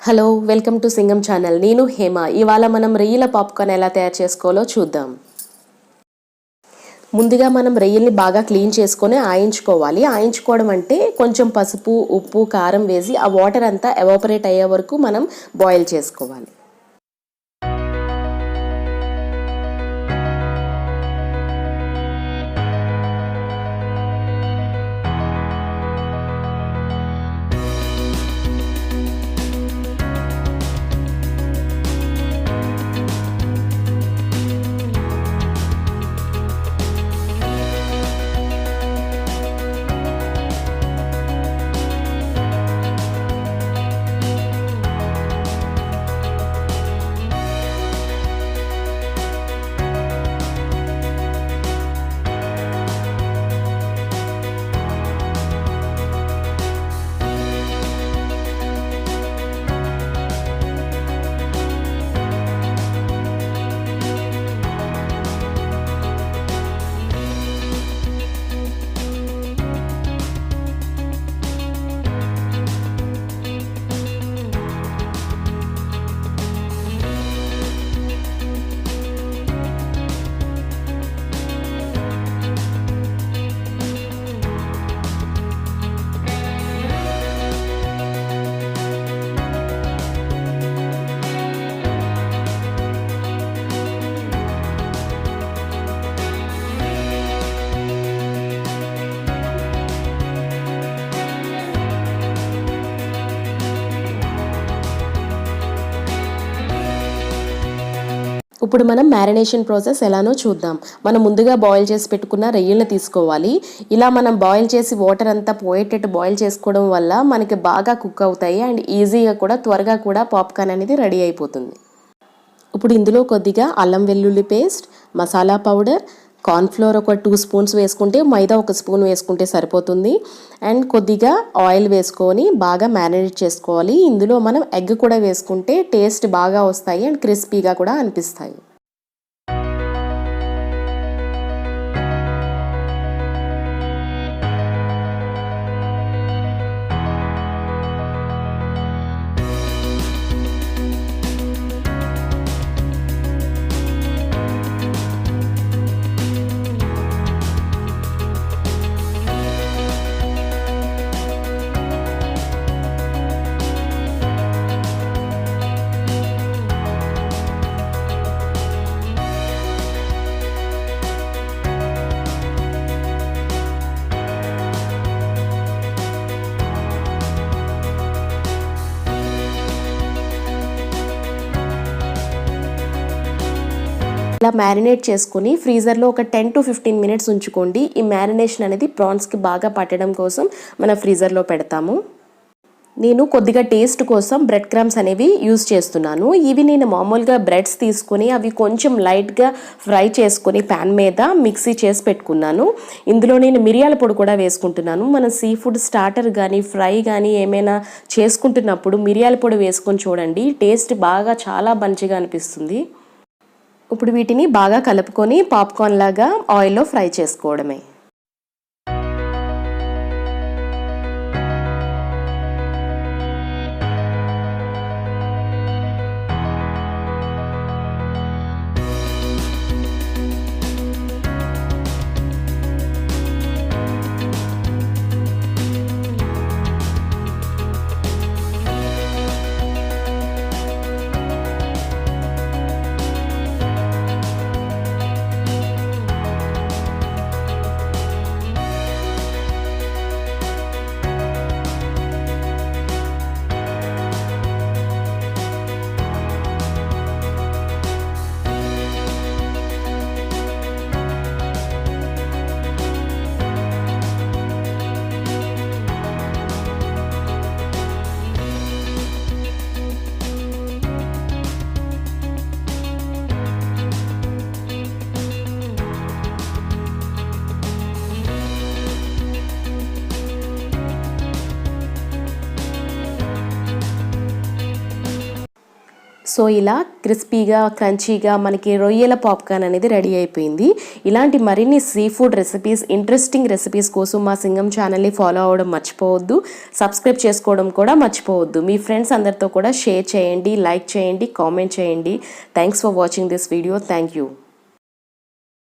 Hello welcome to Singam channel. నేను హేమ. ఇవాళ మనం రొయ్యల పాప్కార్న్ ఎలా తయారు చేసుకోవాలో చూద్దాం. ముందుగా మనం రొయ్యల్ని బాగా క్లీన్ చేసుకొని ఆయించుకోవాలి. ఆయించుకోవడం అంటే కొంచెం పసుపు, ఉప్పు, కారం వేసి ఆ వాటర్ అంతా ఎవాపరేట్ అయ్యే వరకు మనం బాయిల్ చేసుకోవాలి. ఇప్పుడు మనం మ్యారినేషన్ ప్రాసెస్ ఎలానో చూద్దాం. మనం ముందుగా బాయిల్ చేసి పెట్టుకున్న రొయ్యలను తీసుకోవాలి. ఇలా మనం బాయిల్ చేసి వాటర్ అంతా పోయేటట్టు బాయిల్ చేసుకోవడం వల్ల మనకి బాగా కుక్ అవుతాయి అండ్ ఈజీగా కూడా త్వరగా కూడా పాప్కార్న్ అనేది రెడీ అయిపోతుంది. ఇప్పుడు ఇందులో కొద్దిగా అల్లం వెల్లుల్లి పేస్ట్, మసాలా పౌడర్, కార్న్ఫ్లోర్ ఒక 2 స్పూన్స్ వేసుకుంటే, మైదా 1 స్పూన్ వేసుకుంటే సరిపోతుంది. అండ్ కొద్దిగా ఆయిల్ వేసుకొని బాగా మ్యారినేట్ చేసుకోవాలి. ఇందులో మనం ఎగ్ కూడా వేసుకుంటే టేస్ట్ బాగా వస్తాయి అండ్ క్రిస్పీగా కూడా అనిపిస్తాయి. ఇలా మ్యారినేట్ చేసుకుని ఫ్రీజర్లో ఒక 10 to 15 మినిట్స్ ఉంచుకోండి. ఈ మ్యారినేషన్ అనేది ప్రాన్స్కి బాగా పట్టడం కోసం మనం ఫ్రీజర్లో పెడతాము. నేను కొద్దిగా టేస్ట్ కోసం బ్రెడ్ క్రమ్స్ అనేవి యూజ్ చేస్తున్నాను. ఇవి నేను మామూలుగా బ్రెడ్స్ తీసుకొని అవి కొంచెం లైట్గా ఫ్రై చేసుకొని ప్యాన్ మీద మిక్సీ చేసి పెట్టుకున్నాను. ఇందులో నేను మిరియాల పొడి కూడా వేసుకుంటున్నాను. మనం సీ ఫుడ్ స్టార్టర్ కానీ ఫ్రై కానీ ఏమైనా చేసుకుంటున్నప్పుడు మిరియాల పొడి వేసుకొని చూడండి, టేస్ట్ బాగా చాలా మంచిగా అనిపిస్తుంది. ఇప్పుడు వీటిని బాగా కలుపుకొని పాప్కార్న్ లాగా ఆయిల్లో ఫ్రై చేసుకోవడమే. సో ఇలా క్రిస్పీగా క్రంచీగా మనకి రొయ్యల పాప్కార్న్ అనేది రెడీ అయిపోయింది. ఇలాంటి మరిన్ని sea food recipes, interesting recipes కోసం మా సింగం ఛానల్ని ఫాలో అవ్వడం మర్చిపోవద్దు. సబ్స్క్రైబ్ చేసుకోవడం కూడా మర్చిపోవద్దు. మీ ఫ్రెండ్స్ అందరితో కూడా షేర్ చేయండి, లైక్ చేయండి, కామెంట్ చేయండి. Thanks for watching this video. Thank you.